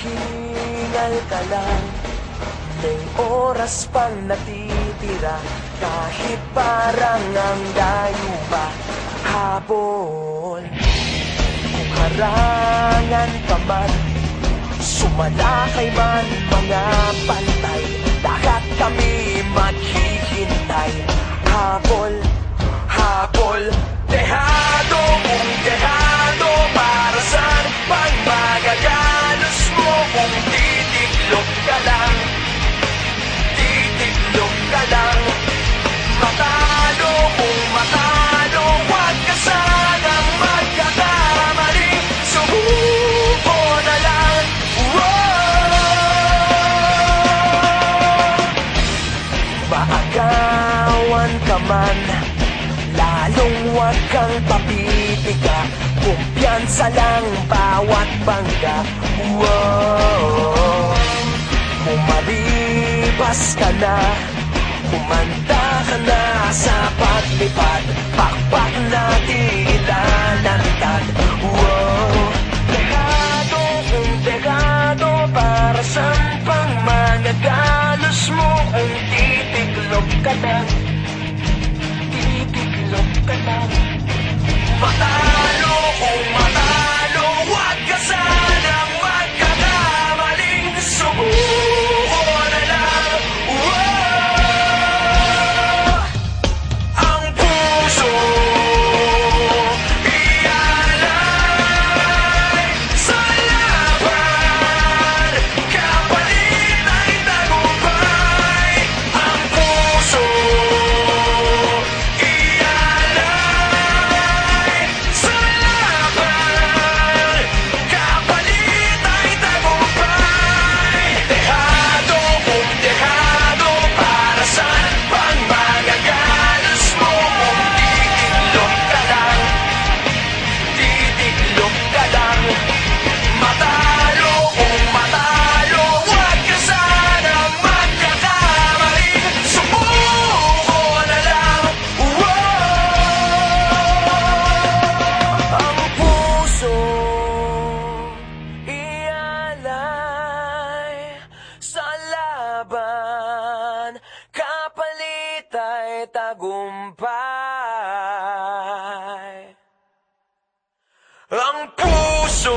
Maghingal ka lang, may oras pang natitira. Kahit parang ang layo pa habol. Kung harangan ka man, sumalakay man mga pantay, lahat kami maghihintay. Habol, habol, dehado kung dehado. Para saan pang magagalos mo kung titiklop ka lang? Titiklop ka lang. Matalo kung matalo, huwag ka sanang magkakamali. Sumuko na lang. Maagawan ka man, lalong huwag kang papipiga. Kumpiyansa lang bawat bangga. Umalibas ka na, kumanda ka na sa paglipad. Pakpak natin ilalantad. Degado kung degado, para saan pang managalos mo kung titiklop ka lang? Titiklop ka lang. Matalo kung matalo, huwag ka sanang magkakamaling. Sumuko na lang. Ang puso ialay sa laban, kapalit ay tagumpay. Ang puso ialay sa laban, kapalit ay tagumpay. Dehado kung dehado, para saan pang magagalos mo kung titiklop ka lang? Titiklop ka lang. Matalo kung matalo, huwag ka sanang magkakamali. Sumuko na lang. Ang puso ialay sa laban, kapalit ay tagumpay. Ang puso